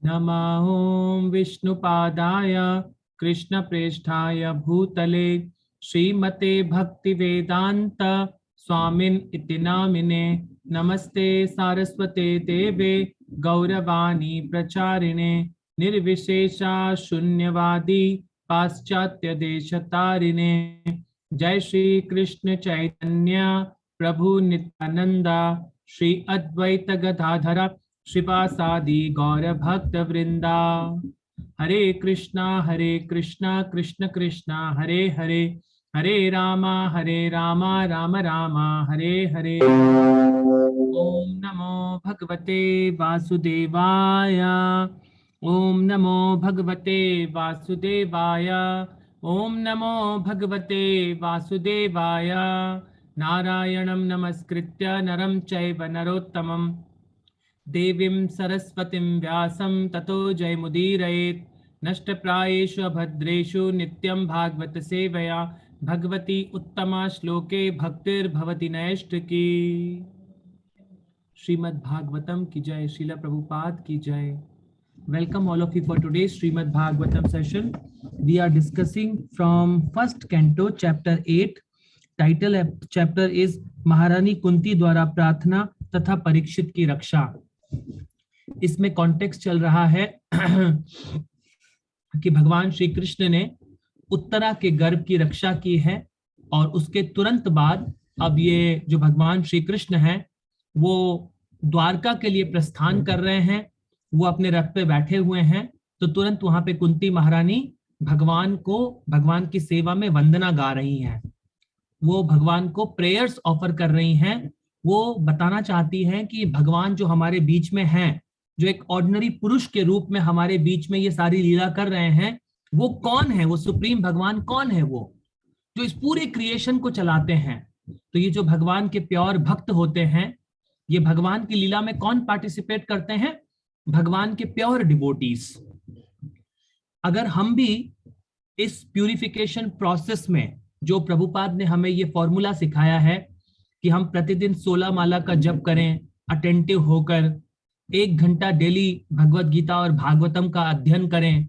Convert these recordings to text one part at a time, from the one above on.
नमः ॐ विष्णुपादाय कृष्णप्रेष्ठाय भूतले श्रीमते भक्तिवेदांत स्वामिन इति नामिने। नमस्ते सारस्वते देवे गौरवाणी प्रचारिणे निर्विशेषा शून्यवादी पाश्चात्य देशतारिणे। जय श्री कृष्ण चैतन्य प्रभु नित्यानंदा श्री अद्वैत गदाधर श्रीवासादि गौर भक्त वृंदा। हरे कृष्णा कृष्ण कृष्णा हरे हरे, हरे रामा राम रामा हरे हरे। ओम नमो भगवते वासुदेवाय। ओम नमो भगवते वासुदेवाय। ओम नमो भगवते वासुदेवाय। नारायणं नमस्कृत्य नरं चैव नरोत्तमं देवीं सरस्वतीं व्यासं ततो जयमुदीरयेत्। नष्टप्रायेषु अभद्रेषु नित्यं भागवत सेवया भगवती उत्तमा श्लोके भक्तिर्भवति नैष्ठिकी। श्रीमद् भागवतम की जय, श्रील प्रभुपाद की जय। Welcome all of you for today's Srimad Bhagavatam session. We are discussing from first canto chapter 8. Title of chapter is महारानी कुंती द्वारा प्रार्थना तथा परीक्षित की रक्षा। इसमें कॉन्टेक्स्ट चल रहा है कि भगवान श्री कृष्ण ने उत्तरा के गर्भ की रक्षा की है और उसके तुरंत बाद अब ये जो भगवान श्री कृष्ण हैं वो द्वारका के लिए प्रस्थान कर रहे हैं। वो अपने रथ पे बैठे हुए हैं तो तुरंत वहां पे कुंती महारानी भगवान की सेवा में वंदना गा रही हैं। वो भगवान को प्रेयर्स ऑफर कर रही हैं। वो बताना चाहती हैं कि भगवान जो हमारे बीच में हैं, जो एक ऑर्डिनरी पुरुष के रूप में हमारे बीच में ये सारी लीला कर रहे हैं, वो कौन है, वो सुप्रीम भगवान कौन है, वो जो इस पूरे क्रिएशन को चलाते हैं। तो ये जो भगवान के प्योर भक्त होते हैं, ये भगवान की लीला में कौन पार्टिसिपेट करते हैं? भगवान के प्योर डिवोटीज। अगर हम भी इस प्यूरिफिकेशन प्रोसेस में, जो प्रभुपाद ने हमें ये फॉर्मूला सिखाया है कि हम प्रतिदिन 16 माला का जप करें, अटेंटिव होकर 1 घंटा डेली भगवत गीता और भागवतम का अध्ययन करें,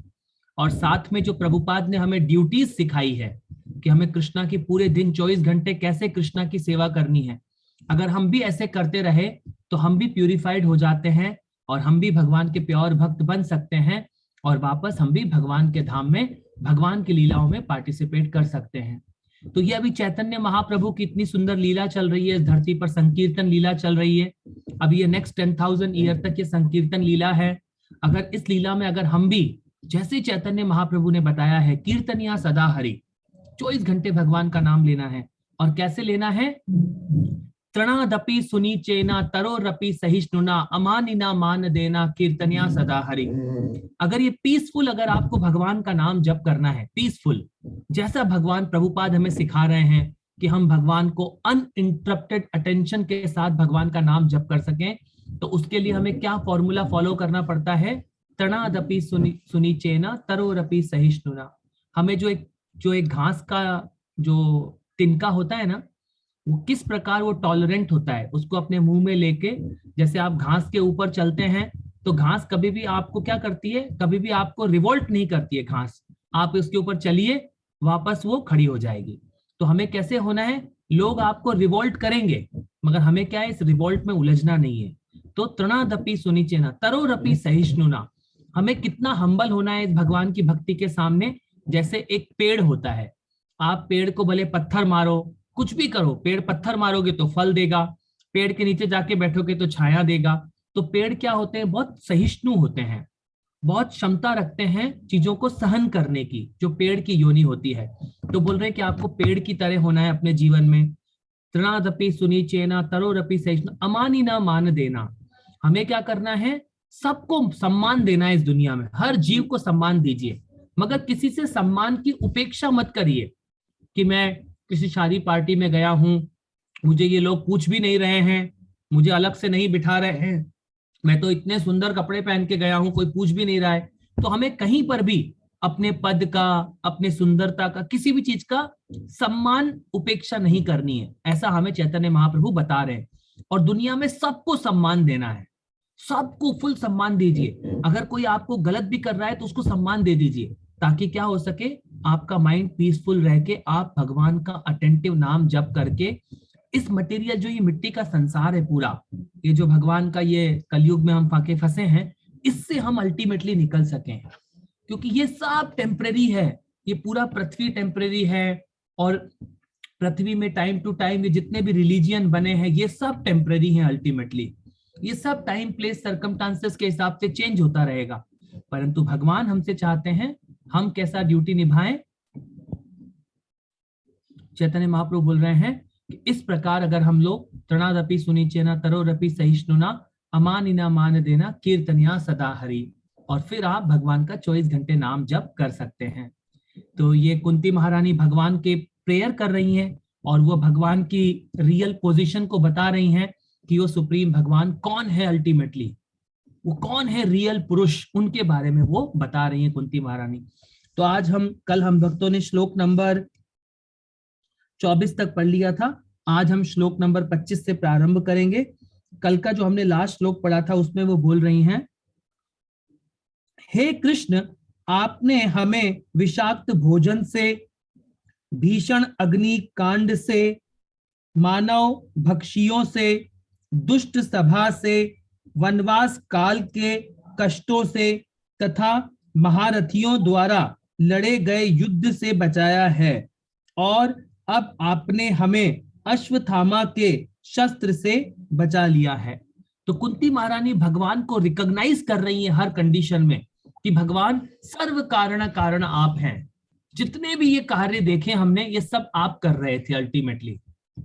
और साथ में जो प्रभुपाद ने हमें ड्यूटीज सिखाई है कि हमें कृष्णा की पूरे दिन 24 घंटे कैसे कृष्णा की सेवा करनी है, अगर हम भी ऐसे करते रहे तो हम भी प्यूरिफाइड हो जाते हैं और हम भी भगवान के प्योर भक्त बन सकते हैं और वापस हम भी भगवान के धाम में भगवान की लीलाओं में पार्टिसिपेट कर सकते हैं। तो ये अभी चैतन्य महाप्रभु की इतनी सुंदर लीला चल रही है, इस धरती पर संकीर्तन लीला चल रही है। अब ये नेक्स्ट 10,000 ईयर तक ये संकीर्तन लीला है। अगर इस लीला में अगर हम भी जैसे चैतन्य महाप्रभु ने बताया है, कीर्तनिया सदा हरि, 24 घंटे भगवान का नाम लेना है। और कैसे लेना है? तृणादपि सुनीचेना तरोरपि सहिष्णुना अमानिना मान देना कीर्तनिया सदा हरि। अगर ये पीसफुल, अगर आपको भगवान का नाम जप करना है पीसफुल, जैसा भगवान प्रभुपाद हमें सिखा रहे हैं कि हम भगवान को अनइंटरप्टेड अटेंशन के साथ भगवान का नाम जप कर सकें, तो उसके लिए हमें क्या फॉर्मूला फॉलो करना पड़ता है? तृणादपि सुनीचेना तरोरपि सहिष्णुना। हमें जो एक घास का जो तिनका होता है ना, वो किस प्रकार वो टॉलरेंट होता है, उसको अपने मुंह में लेके, जैसे आप घास के ऊपर चलते हैं तो घास कभी भी आपको क्या करती है? कभी भी आपको रिवोल्ट नहीं करती है घास। आप इसके ऊपर चलिए, वापस वो खड़ी हो जाएगी। तो हमें कैसे होना है? लोग आपको रिवोल्ट करेंगे मगर हमें क्या है? इस रिवोल्ट में उलझना नहीं है। तो तृणादपि सुनीचेना तरोरपि सहिष्णुना, हमें कितना हम्बल होना है इस भगवान की भक्ति के सामने। जैसे एक पेड़ होता है, आप पेड़ को भले पत्थर मारो, कुछ भी करो, पेड़ पत्थर मारोगे तो फल देगा, पेड़ के नीचे जाके बैठोगे तो छाया देगा। तो पेड़ क्या होते हैं? बहुत सहिष्णु होते हैं, बहुत क्षमता रखते हैं चीजों को सहन करने की, जो पेड़ की योनि होती है। तो बोल रहे हैं कि आपको पेड़ की तरह होना है अपने जीवन में। तृणादपि सुनीचेना तरोरपि सहिष्णु अमानिना मान देना। हमें क्या करना है? सबको सम्मान देना है इस दुनिया में। हर जीव को सम्मान दीजिए, मगर किसी से सम्मान की उपेक्षा मत करिए कि मैं किसी शादी पार्टी में गया हूं, मुझे ये लोग पूछ भी नहीं रहे हैं, मुझे अलग से नहीं बिठा रहे हैं, मैं तो इतने सुंदर कपड़े पहन के गया हूं, कोई पूछ भी नहीं रहा है। तो हमें कहीं पर भी अपने पद का, अपने सुंदरता का, किसी भी चीज का सम्मान उपेक्षा नहीं करनी है। ऐसा हमें चैतन्य महाप्रभु बता रहे हैं। और दुनिया में सबको सम्मान देना है, सबको फुल सम्मान दीजिए। अगर कोई आपको गलत भी कर रहा है तो उसको सम्मान दे दीजिए, ताकि क्या हो सके, आपका माइंड पीसफुल रह के आप भगवान का अटेंटिव नाम जप करके इस मटेरियल, जो ये मिट्टी का संसार है पूरा, ये जो भगवान का ये कलयुग में हम फाके फंसे हैं, इससे हम अल्टीमेटली निकल सकें। क्योंकि ये सब टेम्परेरी है, ये पूरा पृथ्वी टेम्परेरी है, और पृथ्वी में टाइम टू टाइम ये जितने भी रिलीजियन बने हैं ये सब टेम्परेरी हैं अल्टीमेटली। ये सब टाइम प्लेस सर्कमस्टांसेस के हिसाब से चेंज होता रहेगा, परंतु भगवान हमसे चाहते हैं हम कैसा ड्यूटी निभाएं। चैतन्य महाप्रभु बोल रहे हैं कि इस प्रकार अगर हम लोग तृणादपि सुनिचेना तरोरपि सहिष्णुना अमानिना मान देना कीर्तनिया सदा हरि, और फिर आप भगवान का 24 घंटे नाम जप कर सकते हैं। तो ये कुंती महारानी भगवान के प्रेयर कर रही हैं, और वो भगवान की रियल पोजीशन को बता रही हैं कि वो सुप्रीम भगवान कौन है, अल्टीमेटली वो कौन है, रियल पुरुष, उनके बारे में वो बता रही हैं कुंती महारानी। तो आज कल हम भक्तों ने श्लोक नंबर 24 तक पढ़ लिया था, आज हम श्लोक नंबर 25 से प्रारंभ करेंगे। कल का जो हमने लास्ट श्लोक पढ़ा था उसमें वो बोल रही हैं, हे कृष्ण, आपने हमें विषाक्त भोजन से, भीषण अग्नि कांड से, मानव भक्षियों से, दुष्ट सभा से, वनवास काल के कष्टों से तथा महारथियों द्वारा लड़े गए युद्ध से बचाया है, और अब आपने हमें अश्वत्थामा के शस्त्र से बचा लिया है। तो कुंती महारानी भगवान को रिकॉग्नाइज कर रही है हर कंडीशन में कि भगवान सर्व कारण आप हैं। जितने भी ये कार्य देखे हमने, ये सब आप कर रहे थे अल्टीमेटली।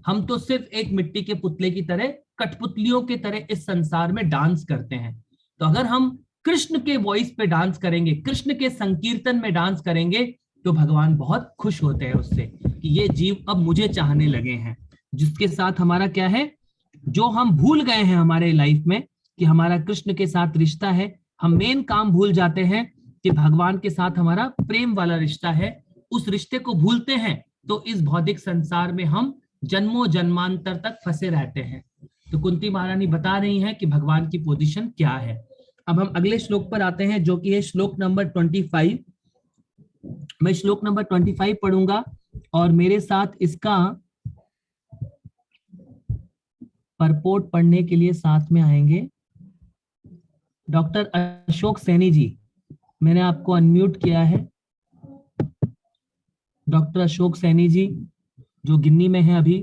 हम तो सिर्फ एक मिट्टी के पुतले की तरह, कठपुतलियों की तरह इस संसार में डांस करते हैं। तो अगर हम कृष्ण के वॉइस पे डांस करेंगे, कृष्ण के संकीर्तन में डांस करेंगे, तो भगवान बहुत खुश होते हैं उससे कि ये जीव अब मुझे चाहने लगे हैं। जिसके साथ हमारा क्या है, जो हम भूल गए हैं हमारे लाइफ में कि हमारा कृष्ण के साथ रिश्ता है, हम मेन काम भूल जाते हैं कि भगवान के साथ हमारा प्रेम वाला रिश्ता है। उस रिश्ते को भूलते हैं तो इस भौतिक संसार में हम जन्मों जन्मांतर तक फंसे रहते हैं। तो कुंती महारानी बता रही हैं कि भगवान की पोजीशन क्या है। अब हम अगले श्लोक पर आते हैं, जो कि है श्लोक नंबर 25। मैं श्लोक नंबर 25 पढ़ूंगा और मेरे साथ इसका परपोर्ट पढ़ने के लिए साथ में आएंगे डॉक्टर अशोक सैनी जी। मैंने आपको अनम्यूट किया है। डॉक्टर अशोक सैनी जी जो गिन्नी में है अभी।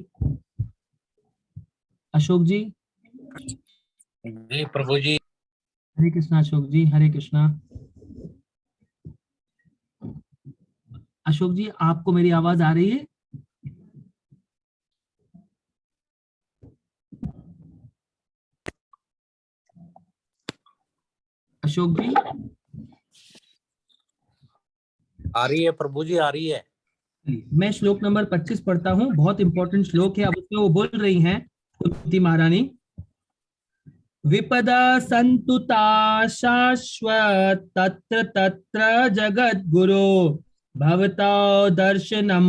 अशोक जी। जी प्रभु जी। हरे कृष्णा अशोक जी, हरे कृष्णा। अशोक जी, आपको मेरी आवाज आ रही है? अशोक जी। आ रही है प्रभु जी, आ रही है। मैं श्लोक नंबर 25 पढ़ता हूं, बहुत इंपॉर्टेंट श्लोक है। अब उसमें वो बोल रही हैं कुंती महारानी, विपदा संतुता शाश्वत तत्र तत्र जगत गुरु भवता दर्शनम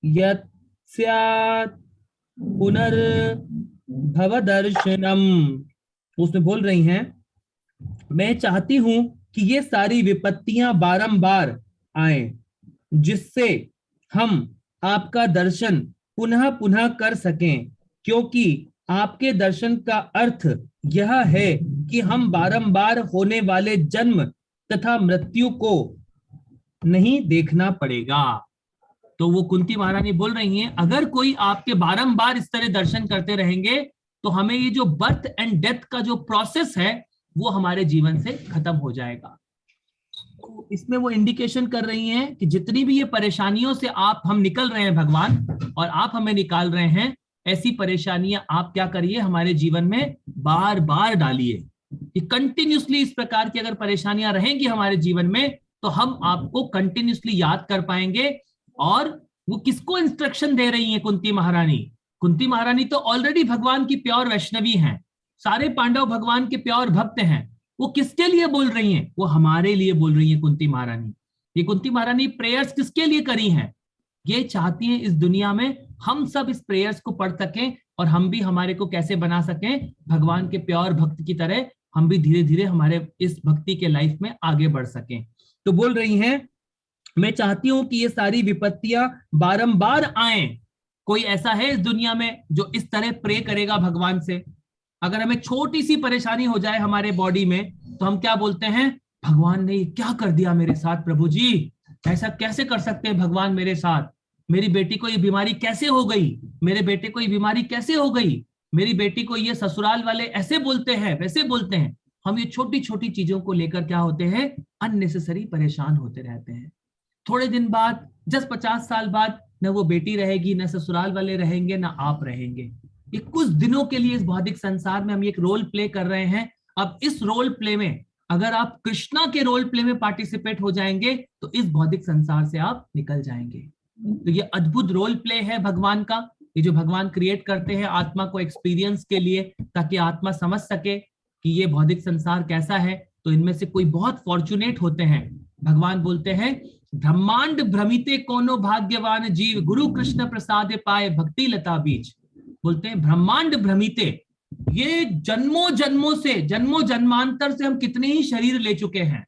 यत् स्यात् पुनर्भव दर्शनम। उसमें बोल रही हैं, मैं चाहती हूं कि ये सारी विपत्तियां बारंबार आए, जिससे हम आपका दर्शन पुनः पुनः कर सकें, क्योंकि आपके दर्शन का अर्थ यह है कि हम बारंबार होने वाले जन्म तथा मृत्यु को नहीं देखना पड़ेगा। तो वो कुंती महारानी बोल रही हैं, अगर कोई आपके बारंबार इस तरह दर्शन करते रहेंगे तो हमें ये जो बर्थ एंड डेथ का जो प्रोसेस है वो हमारे जीवन से खत्म हो जाएगा। तो इसमें वो इंडिकेशन कर रही हैं कि जितनी भी ये परेशानियों से हम निकल रहे हैं भगवान, और आप हमें निकाल रहे हैं, ऐसी परेशानियां आप क्या करिए, हमारे जीवन में बार बार डालिए। कि कंटिन्यूसली इस प्रकार की अगर परेशानियां रहेंगी हमारे जीवन में तो हम आपको कंटिन्यूसली याद कर पाएंगे। और वो किसको इंस्ट्रक्शन दे रही हैं कुंती महारानी? कुंती महारानी तो ऑलरेडी भगवान की प्योर वैष्णवी हैं, सारे पांडव भगवान के प्योर भक्त हैं। वो किसके लिए बोल रही हैं? वो हमारे लिए बोल रही है कुंती महारानी। ये कुंती महारानी प्रेयर्स किसके लिए करी हैं? ये चाहती हैं इस दुनिया में हम सब इस प्रेयर्स को पढ़ सकें और हम भी हमारे को कैसे बना सकें भगवान के प्योर भक्त की तरह, हम भी धीरे धीरे हमारे इस भक्ति के लाइफ में आगे बढ़ सकें। तो बोल रही हैं, मैं चाहती हूं कि ये सारी विपत्तियां बारंबार आएं। कोई ऐसा है इस दुनिया में जो इस तरह प्रे करेगा भगवान से? अगर हमें छोटी सी परेशानी हो जाए हमारे बॉडी में तो हम क्या बोलते हैं, भगवान ने क्या कर दिया मेरे साथ, प्रभु जी ऐसा कैसे कर सकते हैं भगवान मेरे साथ, मेरी बेटी को ये बीमारी कैसे हो गई, मेरे बेटे को ये बीमारी कैसे हो गई, मेरी बेटी को ये ससुराल वाले ऐसे बोलते हैं वैसे बोलते हैं। हम ये छोटी छोटी चीजों को लेकर क्या होते हैं, अननेसेसरी परेशान होते रहते हैं। थोड़े दिन बाद 10-50 साल बाद न वो बेटी रहेगी, न ससुराल वाले रहेंगे, न आप रहेंगे। ये कुछ दिनों के लिए इस भौतिक संसार में हम एक रोल प्ले कर रहे हैं। अब इस रोल प्ले में अगर आप कृष्णा के रोल प्ले में पार्टिसिपेट हो जाएंगे तो इस भौतिक संसार से आप निकल जाएंगे। तो ये अद्भुत रोल प्ले है भगवान का, ये जो भगवान क्रिएट करते हैं आत्मा को एक्सपीरियंस के लिए, ताकि आत्मा समझ सके कि ये भौतिक संसार कैसा है। तो इनमें से कोई बहुत फॉर्चुनेट होते हैं। भगवान बोलते हैं, ब्रह्मांड भ्रमिते कोनो भाग्यवान जीव, गुरु कृष्ण प्रसाद पाए भक्ति लता बीज। बोलते हैं ब्रह्मांड भ्रमिते, ये जन्मों जन्मों से, जन्मों जन्मांतर से हम कितने ही शरीर ले चुके हैं।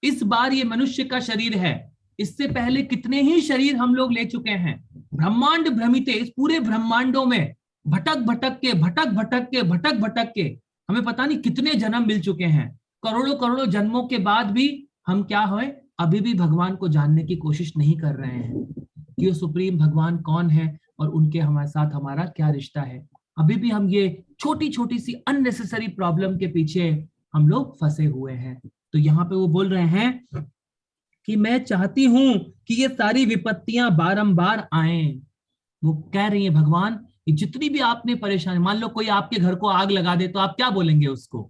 इस बार ये मनुष्य का शरीर है, इससे पहले कितने ही शरीर हम लोग ले चुके हैं। ब्रह्मांड भ्रमिते, इस पूरे ब्रह्मांडों में भटक भटक के भटक भटक के भटक भटक के हमें पता नहीं कितने जन्म मिल चुके हैं। करोड़ों करोड़ों जन्मों के बाद भी हम क्या हुए, अभी भी भगवान को जानने की कोशिश नहीं कर रहे हैं कि वो सुप्रीम भगवान कौन है और उनके हमारे साथ हमारा क्या रिश्ता है। अभी भी हम ये छोटी छोटी सी अननेसेसरी प्रॉब्लम के पीछे हम लोग फंसे हुए हैं। तो यहाँ पे वो बोल रहे हैं कि मैं चाहती हूं कि ये सारी विपत्तियां बारंबार आएं। वो कह रही है भगवान, जितनी भी आपने परेशानी, मान लो कोई आपके घर को आग लगा दे तो आप क्या बोलेंगे उसको?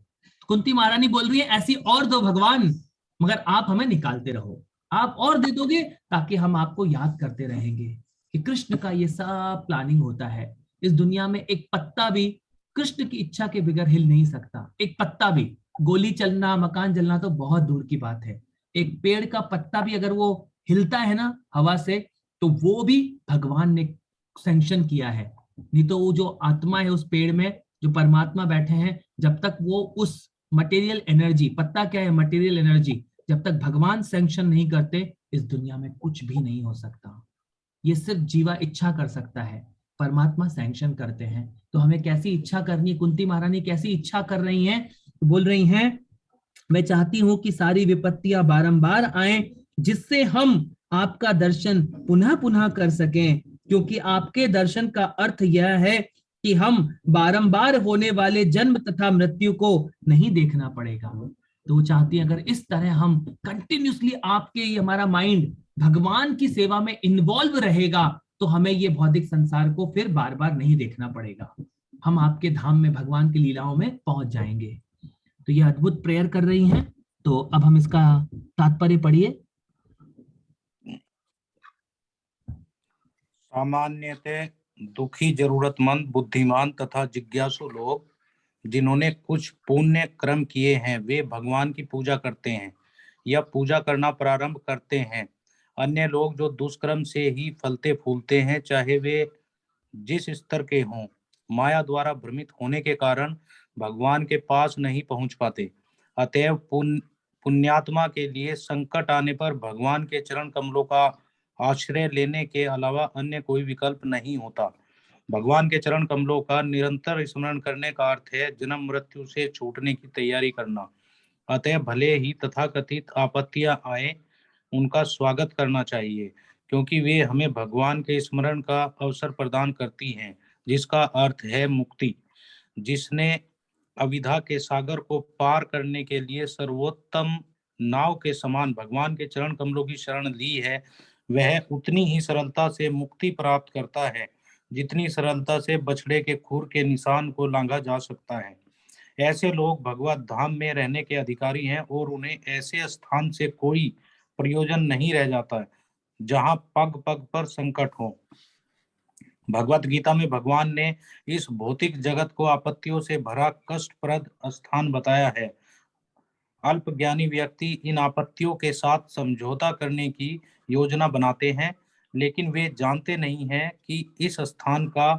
कुंती महारानी बोल रही है, ऐसी और दो भगवान, मगर आप हमें निकालते रहो, आप और दे दोगे ताकि हम आपको याद करते रहेंगे कि कृष्ण का ये सब प्लानिंग होता है। इस दुनिया में एक पत्ता भी कृष्ण की इच्छा के बगैर हिल नहीं सकता। एक पत्ता भी, गोली चलना, मकान जलना तो बहुत दूर की बात है, एक पेड़ का पत्ता भी अगर वो हिलता है ना हवा से, तो वो भी भगवान ने सैंक्शन किया है। नहीं तो वो जो आत्मा है उस पेड़ में, जो परमात्मा बैठे हैं, जब तक वो उस मटेरियल एनर्जी, पत्ता क्या है, मटेरियल एनर्जी, जब तक भगवान सैंक्शन नहीं करते इस दुनिया में कुछ भी नहीं हो सकता। ये सिर्फ जीवा इच्छा कर सकता है, परमात्मा सैंक्शन करते हैं। तो हमें कैसी इच्छा करनी है, कुंती महारानी कैसी इच्छा कर रही हैं? तो बोल रही हैं, मैं चाहती हूं कि सारी विपत्तियां बारंबार आएं, जिससे हम आपका दर्शन पुनः पुनः कर सकें, क्योंकि आपके दर्शन का अर्थ यह है कि हम बारंबार होने वाले जन्म तथा मृत्यु को नहीं देखना पड़ेगा। तो वो चाहती है अगर इस तरह हम कंटिन्यूसली आपके हमारा माइंड भगवान की सेवा में इन्वॉल्व रहेगा तो हमें ये भौतिक संसार को फिर बार बार नहीं देखना पड़ेगा, हम आपके धाम में भगवान की लीलाओं में पहुंच जाएंगे। तो ये अद्भुत प्रेयर कर रही हैं। तो अब हम इसका तात्पर्य पढ़िए। सामान्यतः दुखी, जरूरतमंद, बुद्धिमान तथा जिज्ञासु लोग जिन्होंने कुछ पुण्य कर्म किए हैं वे भगवान की पूजा करते हैं या पूजा करना प्रारंभ करते हैं। अन्य लोग जो दुष्कर्म से ही फलते फूलते हैं, चाहे वे जिस स्तर के हों, माया द्वारा भ्रमित होने के कारण भगवान के पास नहीं पहुंच पाते। अतएव पुण्यात्मा के लिए संकट आने पर भगवान के चरण कमलों का आश्रय लेने के अलावा अन्य कोई विकल्प नहीं होता। भगवान के चरण कमलों का निरंतर स्मरण करने का अर्थ है जन्म मृत्यु से छूटने की तैयारी करना। अतः भले ही तथाकथित आपत्तियां आए, उनका स्वागत करना चाहिए, क्योंकि वे हमें भगवान के स्मरण का अवसर प्रदान करती हैं, जिसका अर्थ है मुक्ति। जिसने अविद्या के सागर को पार करने के लिए सर्वोत्तम नाव के समान भगवान के चरण कमलों की शरण ली है, वह उतनी ही सरलता से मुक्ति प्राप्त करता है जितनी सरलता से बछड़े के खुर के निशान को लांघा जा सकता है। ऐसे लोग भगवत धाम में रहने के अधिकारी हैं और उन्हें ऐसे स्थान से कोई प्रयोजन नहीं रह जाता है जहां पग पग पर संकट हो। भगवत गीता में भगवान ने इस भौतिक जगत को आपत्तियों से भरा कष्टप्रद स्थान बताया है। अल्पज्ञानी व्यक्ति इन आपत्तियों के साथ समझौता करने की योजना बनाते हैं, लेकिन वे जानते नहीं हैं कि इस स्थान का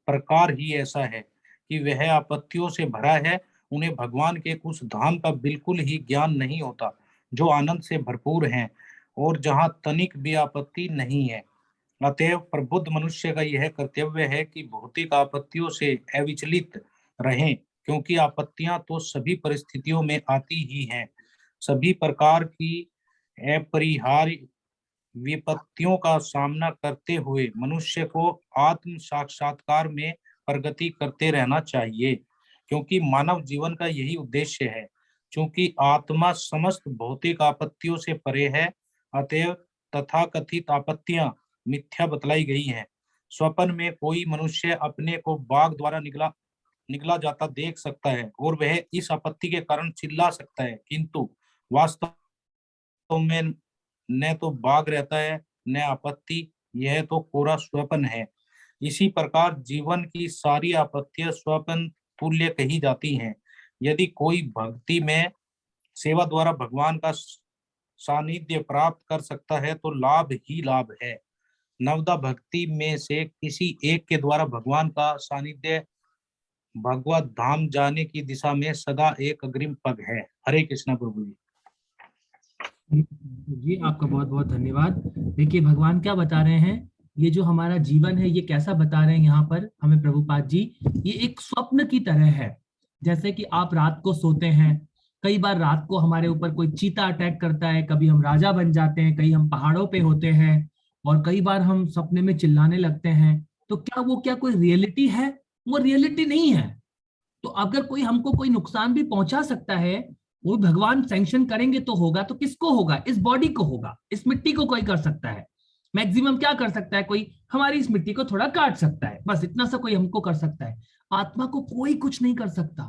प्रकार ही ऐसा है कि वह आपत्तियों से भरा है। उन्हें भगवान के उस धाम का बिल्कुल ही ज्ञान नहीं होता जो आनंद से भरपूर हैं और जहाँ तनिक भी आपत्ति नहीं है। अतएव प्रबुद्ध मनुष्य का यह कर्तव्य है कि भौतिक आपत्तियों से अविचलित रहें, क्योंकि आपत्तियां तो सभी परिस्थितियों में आती ही हैं। सभी प्रकार की अपरिहार्य विपत्तियों का सामना करते हुए मनुष्य को आत्म साक्षात्कार में प्रगति करते रहना चाहिए, क्योंकि मानव जीवन का यही उद्देश्य है। क्योंकि आत्मा समस्त भौतिक आपत्तियों से परे है, अतएव तथाकथित आपत्तियां मिथ्या बतलाई गई हैं। स्वप्न में कोई मनुष्य अपने को बाघ द्वारा निगला निगला जाता देख सकता है और वह इस आपत्ति के कारण चिल्ला सकता है, किंतु वास्तव में न तो बाघ रहता है न आपत्ति, यह तो कोरा स्वप्न है। इसी प्रकार जीवन की सारी आपत्तियां स्वप्न तुल्य कही जाती हैं। यदि कोई भक्ति में सेवा द्वारा भगवान का सानिध्य प्राप्त कर सकता है तो लाभ ही लाभ है। नवदा भक्ति में से किसी एक के द्वारा भगवान का सानिध्य भगवत धाम जाने की दिशा में सदा एक अग्रिम पग है। हरे कृष्णा प्रभु जी। जी आपका बहुत बहुत धन्यवाद। देखिए भगवान क्या बता रहे हैं, ये जो हमारा जीवन है ये कैसा बता रहे हैं यहाँ पर हमें प्रभुपाद जी, ये एक स्वप्न की तरह है। जैसे कि आप रात को सोते हैं, कई बार रात को हमारे ऊपर कोई चीता अटैक करता है, कभी हम राजा बन जाते हैं, कहीं हम पहाड़ों पे होते हैं और कई बार हम सपने में चिल्लाने लगते हैं। तो क्या कोई रियलिटी है? वो रियलिटी नहीं है। तो अगर कोई हमको कोई नुकसान भी पहुंचा सकता है, वो भगवान सैंक्शन करेंगे तो होगा। तो किसको होगा? इस बॉडी को होगा। इस मिट्टी को कोई कर सकता है, मैक्सिमम क्या कर सकता है, कोई हमारी इस मिट्टी को थोड़ा काट सकता है, बस इतना सा कोई हमको कर सकता है। आत्मा को कोई कुछ नहीं कर सकता।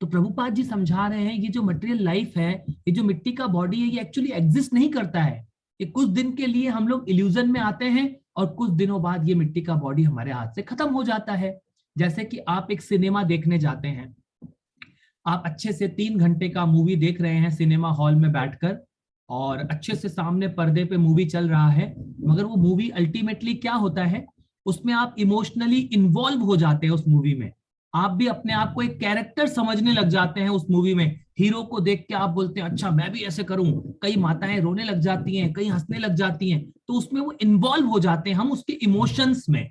तो प्रभुपाद जी समझा रहे हैं ये जो मटेरियल लाइफ है, ये जो मिट्टी का बॉडी है, ये एक्चुअली एग्जिस्ट नहीं करता है। ये कुछ दिन के लिए हम लोग इल्यूजन में आते हैं और कुछ दिनों बाद ये मिट्टी का बॉडी हमारे हाथ से खत्म हो जाता है। जैसे कि आप एक सिनेमा देखने जाते हैं, आप अच्छे से 3 घंटे का मूवी देख रहे हैं सिनेमा हॉल में बैठकर, और अच्छे से सामने पर्दे पे मूवी चल रहा है, मगर वो मूवी अल्टीमेटली क्या होता है, उसमें आप इमोशनली इन्वॉल्व हो जाते हैं उस मूवी में। आप भी अपने आप को एक कैरेक्टर समझने लग जाते हैं उस मूवी में। हीरो को देख के आप बोलते हैं अच्छा मैं भी ऐसे करूं। कई माताएं रोने लग जाती हैं, कई हंसने लग जाती हैं, तो उसमें वो इन्वॉल्व हो जाते हैं हम उसके इमोशंस में।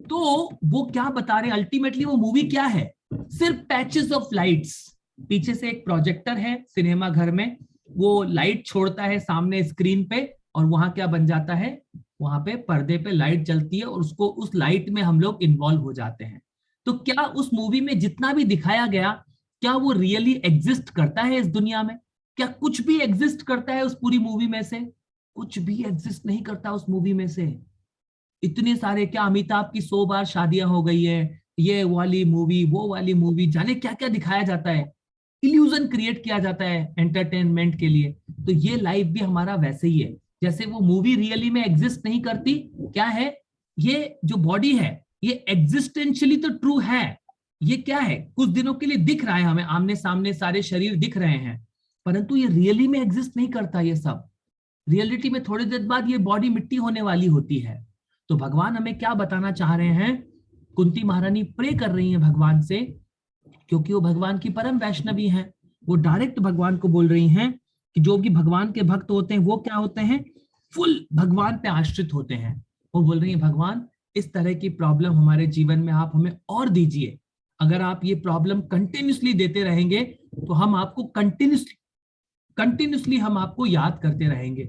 तो वो क्या बता रहे हैं, अल्टीमेटली वो मूवी क्या है, सिर्फ पैचेस ऑफ लाइट्स। पीछे से एक प्रोजेक्टर है सिनेमा घर में, वो लाइट छोड़ता है सामने स्क्रीन पे और वहां क्या बन जाता है, वहां पे पर्दे पे लाइट जलती है और उसको उस लाइट में हम लोग इन्वॉल्व हो जाते हैं। तो क्या उस मूवी में जितना भी दिखाया गया, क्या वो रियली एग्जिस्ट करता है इस दुनिया में? क्या कुछ भी एग्जिस्ट करता है उस पूरी मूवी में से? कुछ भी एग्जिस्ट नहीं करता उस मूवी में से। इतने सारे, क्या अमिताभ की 100 बार शादियां हो गई है, ये वाली मूवी वो वाली मूवी, जाने क्या क्या दिखाया जाता है, इल्यूजन क्रिएट किया जाता है एंटरटेनमेंट के लिए। तो ये लाइफ भी हमारा वैसे ही है, जैसे वो मूवी रियली में एग्जिस्ट नहीं करती। क्या है, ये जो बॉडी है ये एग्जिस्टेंशियली तो ट्रू है। ये क्या है, कुछ दिनों के लिए दिख रहा है हमें, आमने सामने सारे शरीर दिख रहे हैं, परंतु ये रियली में एग्जिस्ट नहीं करता। ये सब रियलिटी में थोड़ी देर बाद ये बॉडी मिट्टी होने वाली होती है। तो भगवान हमें क्या बताना चाह रहे हैं, कुंती महारानी प्रे कर रही हैं भगवान से, क्योंकि वो भगवान की परम वैष्णवी हैं। वो डायरेक्ट भगवान को बोल रही हैं कि जो भी भगवान के भक्त होते हैं वो क्या होते हैं, फुल भगवान पे आश्रित होते हैं। वो बोल रही है भगवान इस तरह की प्रॉब्लम हमारे जीवन में आप हमें और दीजिए। अगर आप ये प्रॉब्लम कंटिन्यूसली देते रहेंगे तो हम आपको कंटिन्यूसली हम आपको याद करते रहेंगे।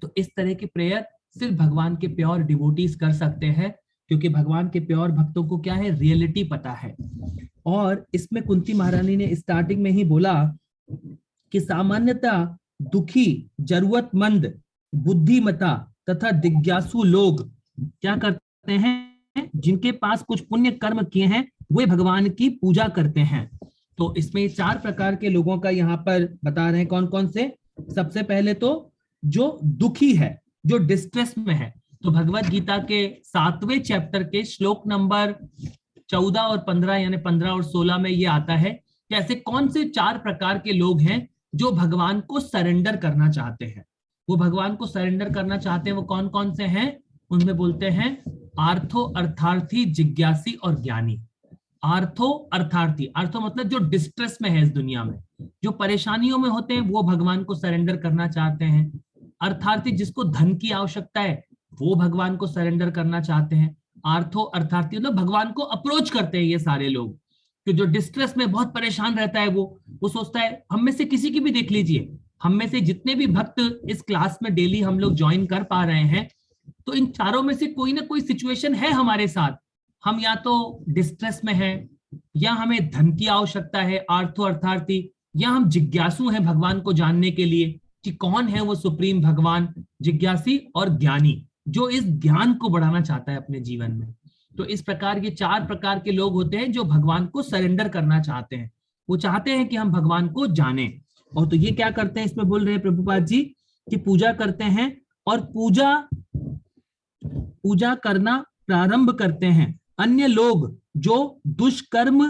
तो इस तरह की प्रेयर सिर्फ भगवान के प्योर डिवोटीज कर सकते हैं, क्योंकि भगवान के प्योर भक्तों को क्या है, रियलिटी पता है। और इसमें कुंती महारानी ने स्टार्टिंग में ही बोला कि सामान्यतः दुखी, जरूरतमंद, बुद्धिमता तथा जिज्ञासु लोग क्या करते हैं, जिनके पास कुछ पुण्य कर्म किए हैं वे भगवान की पूजा करते हैं। तो इसमें 4 प्रकार के लोगों का यहाँ पर बता रहे हैं, कौन कौन से। सबसे पहले तो जो दुखी है, जो डिस्ट्रेस में है, तो भगवत गीता के 7वें चैप्टर के श्लोक नंबर 14 और 15, यानी 15 और 16 में ये आता है कि ऐसे कौन से 4 प्रकार के लोग हैं जो भगवान को सरेंडर करना चाहते हैं। वो भगवान को सरेंडर करना चाहते हैं, वो कौन कौन से हैं? उनमें बोलते हैं आर्थो अर्थार्थी, जिज्ञासी और ज्ञानी। आर्थो अर्थार्थी, आर्थो मतलब जो डिस्ट्रेस में है इस दुनिया में, जो परेशानियों में होते हैं, वो भगवान को सरेंडर करना चाहते हैं। अर्थार्थी जिसको धन की आवश्यकता है, वो भगवान को सरेंडर करना चाहते हैं। आर्थो अर्थार्थी मतलब भगवान को अप्रोच करते हैं ये सारे लोग, कि जो डिस्ट्रेस में बहुत परेशान रहता है, वो सोचता है, हम में से किसी की भी देख लीजिए, हम में से जितने भी भक्त इस क्लास में डेली हम लोग ज्वाइन कर पा रहे हैं, तो इन चारों में से कोई ना कोई सिचुएशन है हमारे साथ। हम या तो डिस्ट्रेस में हैं, या हमें धन की आवश्यकता है आर्थो अर्थार्थी, या हम जिज्ञासु हैं भगवान को जानने के लिए कि कौन है वो सुप्रीम भगवान, जिज्ञासी और ज्ञानी, जो इस ज्ञान को बढ़ाना चाहता है अपने जीवन में। तो इस प्रकार के 4 प्रकार के लोग होते हैं जो भगवान को सरेंडर करना चाहते हैं। वो चाहते हैं कि हम भगवान को जाने। और तो ये क्या करते हैं, इसमें बोल रहे हैं प्रभुपाद जी कि पूजा करते हैं, और पूजा करना प्रारंभ करते हैं। अन्य लोग जो दुष्कर्म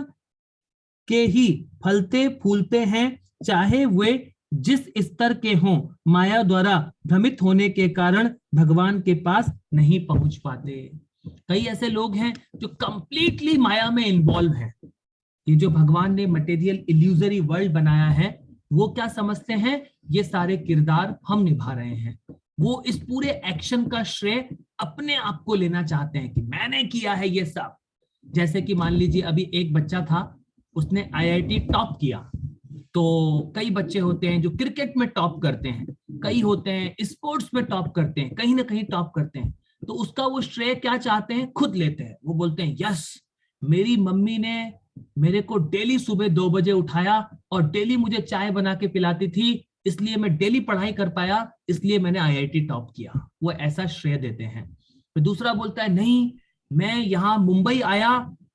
के ही फलते फूलते हैं, चाहे वे जिस स्तर के हों, माया द्वारा भ्रमित होने के कारण भगवान के पास नहीं पहुंच पाते। कई ऐसे लोग हैं जो कंप्लीटली माया में इन्वॉल्व हैं। ये जो भगवान ने मटेरियल इल्यूजरी वर्ल्ड बनाया है, वो क्या समझते हैं, ये सारे किरदार हम निभा रहे हैं। वो इस पूरे एक्शन का श्रेय अपने आप को लेना चाहते हैं कि मैंने किया है ये सब। जैसे कि मान लीजिए अभी एक बच्चा था, उसने आईआईटी टॉप किया। तो कई बच्चे होते हैं जो क्रिकेट में टॉप करते हैं, कई होते हैं स्पोर्ट्स में टॉप करते हैं, कहीं ना कहीं टॉप करते हैं। तो उसका वो श्रेय क्या चाहते हैं, खुद लेते हैं। वो बोलते हैं यस, मेरी मम्मी ने मेरे को डेली सुबह 2 बजे उठाया और डेली मुझे चाय बना के पिलाती थी, इसलिए मैं डेली पढ़ाई कर पाया, इसलिए मैंने आईआईटी टॉप किया। वो ऐसा श्रेय देते हैं। फिर दूसरा बोलता है नहीं, मैं यहाँ मुंबई आया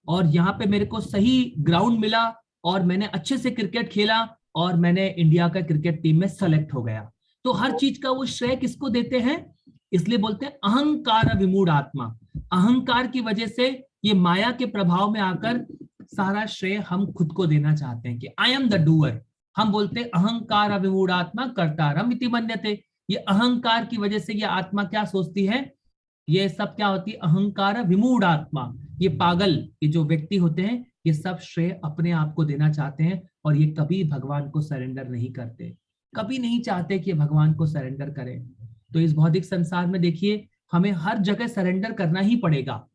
और यहाँ पे मेरे को सही ग्राउंड मिला और मैंने अच्छे से क्रिकेट खेला और मैंने इंडिया का क्रिकेट टीम में सेलेक्ट हो गया। तो हर चीज का वो श्रेय किसको देते हैं, इसलिए बोलते हैं अहंकार विमूढ़ आत्मा। अहंकार की वजह से, ये माया के प्रभाव में आकर सारा श्रेय हम खुद को देना चाहते हैं कि आई एम द डूअर। हम बोलते हैं अहंकार विमूढ़ आत्मा कर्तारम इति मन्यते। ये अहंकार की वजह से ये आत्मा क्या सोचती है, ये सब क्या होती है, अहंकार विमूढ़ आत्मा। ये पागल, ये जो व्यक्ति होते हैं, ये सब श्रेय अपने आप को देना चाहते हैं और ये कभी भगवान को सरेंडर नहीं करते, कभी नहीं चाहते कि भगवान को सरेंडर करें। तो इस भौतिक संसार में देखिए, हमें हर जगह सरेंडर करना ही पड़ेगा।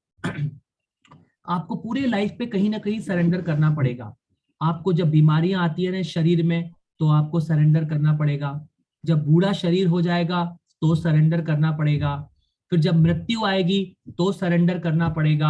आपको पूरे लाइफ पे कहीं ना कहीं सरेंडर करना पड़ेगा। आपको जब बीमारियां आती है ना शरीर में, तो आपको सरेंडर करना पड़ेगा। जब बूढ़ा शरीर हो जाएगा तो सरेंडर करना पड़ेगा। फिर जब मृत्यु आएगी तो सरेंडर करना पड़ेगा।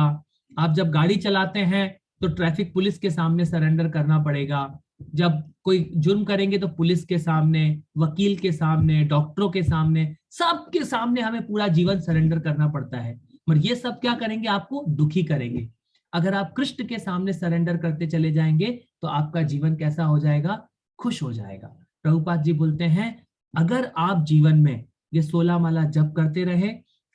आप जब गाड़ी चलाते हैं तो ट्रैफिक पुलिस के सामने सरेंडर करना पड़ेगा। जब कोई जुर्म करेंगे तो पुलिस के सामने, वकील के सामने, डॉक्टरों के सामने, सबके सामने हमें पूरा जीवन सरेंडर करना पड़ता है। मगर ये सब क्या करेंगे, आपको दुखी करेंगे। अगर आप कृष्ण के सामने सरेंडर करते चले जाएंगे तो आपका जीवन कैसा हो जाएगा, खुश हो जाएगा। प्रभुपाद जी बोलते हैं, अगर आप जीवन में ये 16 माला जप करते रहे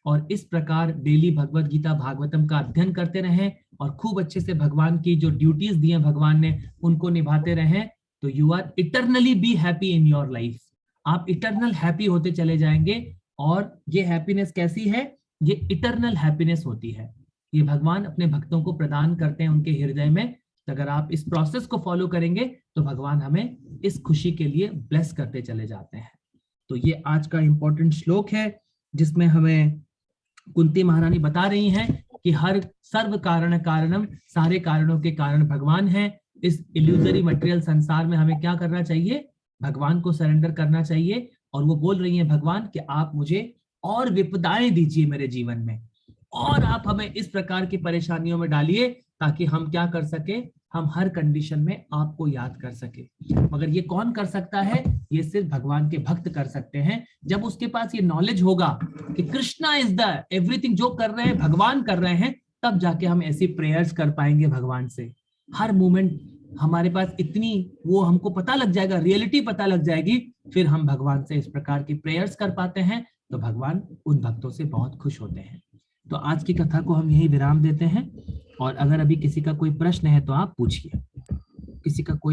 और इस प्रकार डेली भगवत गीता भागवतम का अध्ययन करते रहें और खूब अच्छे से भगवान की जो ड्यूटीज दी हैं भगवान ने उनको निभाते रहें, तो you are eternally be happy in your life. आप इटरनल हैप्पी होते चले जाएंगे। और ये हैप्पीनेस कैसी है, ये इटरनल हैप्पीनेस होती है। ये भगवान अपने भक्तों को प्रदान करते हैं उनके हृदय में। अगर आप इस प्रोसेस को फॉलो करेंगे तो भगवान हमें इस खुशी के लिए ब्लेस करते चले जाते हैं। तो ये आज का इंपॉर्टेंट श्लोक है जिसमें हमें कुंती महारानी बता रही हैं कि हर सर्व कारण कारणम, सारे कारणों के कारण भगवान है। इस इल्यूजरी मटेरियल संसार में हमें क्या करना चाहिए, भगवान को सरेंडर करना चाहिए। और वो बोल रही हैं भगवान कि आप मुझे और विपदाएं दीजिए मेरे जीवन में, और आप हमें इस प्रकार की परेशानियों में डालिए ताकि हम क्या कर सके, हम हर कंडीशन में आपको याद कर सके। मगर ये कौन कर सकता है, ये सिर्फ भगवान के भक्त कर सकते हैं। जब उसके पास ये नॉलेज होगा कि कृष्णा इज द एवरीथिंग, जो कर रहे हैं भगवान कर रहे हैं, तब जाके हम ऐसी प्रेयर्स कर पाएंगे भगवान से। हर मोमेंट हमारे पास इतनी वो हमको पता लग जाएगा, रियलिटी पता लग जाएगी, फिर हम भगवान से इस प्रकार की प्रेयर्स कर पाते हैं। तो भगवान उन भक्तों से बहुत खुश होते हैं। तो आज की कथा को हम यही विराम देते हैं। और अगर अभी किसी का कोई प्रश्न है तो आप पूछिए। किसी का कोई